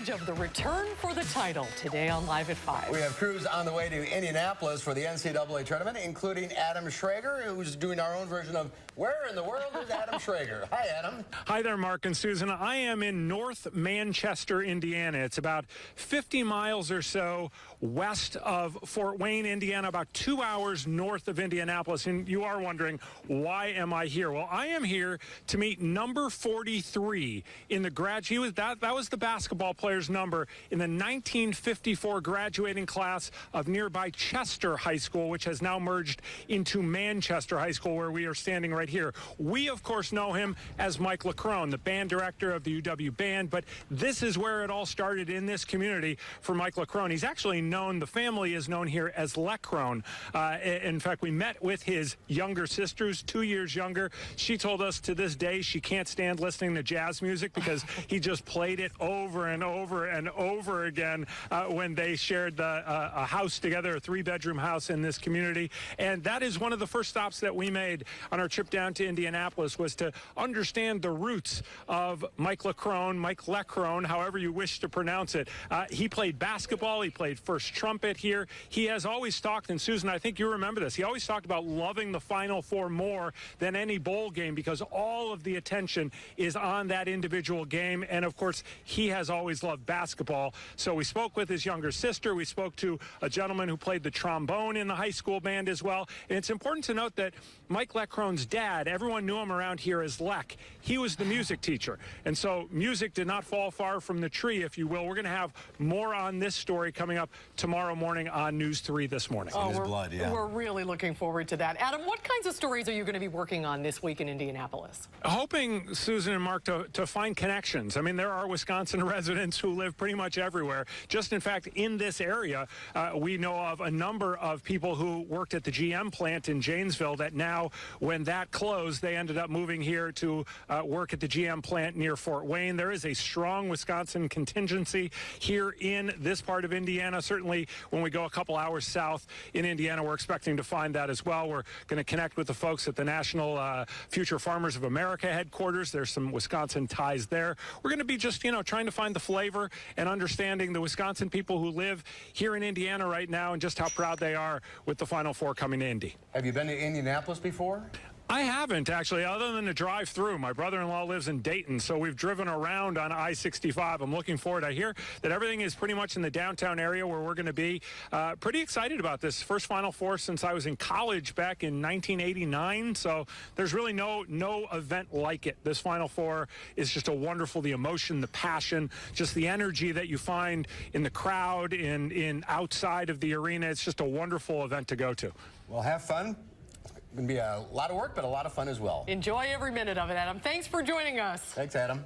coverage of the return for the title today on Live at 5. We have crews on the way to Indianapolis for the NCAA tournament, including Adam Schrager, who's doing our own version of Where in the World is Adam Schrager? Hi, Adam. Hi there, Mark and Susan. I am in North Manchester, Indiana. It's about 50 miles or so west of Fort Wayne, Indiana, about 2 hours north of Indianapolis. And you are wondering, why am I here? Well, I am here to meet number 43 in the that was the basketball player's number in the 1954 graduating class of nearby Chester High School, which has now merged into Manchester High School, where we are standing right here. We, of course, know him as Mike Leckrone, the band director of the UW Band, but this is where it all started in this community for Mike Leckrone. He's actually known, the family is known here as Leckrone. In fact, we met with his younger sister, who's 2 years younger. She told us to this day she can't stand listening to jazz music because he just played it over and over and over again when they shared a house together, a three-bedroom house in this community. And that is one of the first stops that we made on our trip down to Indianapolis, was to understand the roots of Mike Leckrone, however you wish to pronounce it. He played basketball. He played first trumpet here. He has always talked, and Susan, I think you remember this, he always talked about loving the Final Four more than any bowl game because all of the attention is on that individual game. And of course, he has always loved basketball. So we spoke with his younger sister. We spoke to a gentleman who played the trombone in the high school band as well. And it's important to note that Mike Leckrone's dad, everyone knew him around here as Leck. He was the music teacher. And so music did not fall far from the tree, if you will. We're going to have more on this story coming up tomorrow morning on News 3 this morning. We're really looking forward to that. Adam, what kinds of stories are you going to be working on this week in Indianapolis? Hoping, Susan and Mark, to find connections. I mean, there are Wisconsin residents who live pretty much everywhere. Just in fact, in this area, we know of a number of people who worked at the GM plant in Janesville that now, when that closed, they ended up moving here to work at the GM plant near Fort Wayne. There is a strong Wisconsin contingency here in this part of Indiana. Certainly, when we go a couple hours south in Indiana, we're expecting to find that as well. We're going to connect with the folks at the National Future Farmers of America headquarters. There's some Wisconsin ties there. We're going to be just, trying to find the flavor and understanding the Wisconsin people who live here in Indiana right now and just how proud they are with the Final Four coming to Indy. Have you been to Indianapolis before? I haven't, actually, other than to drive through. My brother-in-law lives in Dayton, so we've driven around on I-65. I'm looking forward. I hear that everything is pretty much in the downtown area where we're going to be. Pretty excited about this. First Final Four since I was in college back in 1989, so there's really no event like it. This Final Four is just a wonderful, the emotion, the passion, just the energy that you find in the crowd, in outside of the arena. It's just a wonderful event to go to. Well, have fun. It's going to be a lot of work, but a lot of fun as well. Enjoy every minute of it, Adam. Thanks for joining us. Thanks, Adam.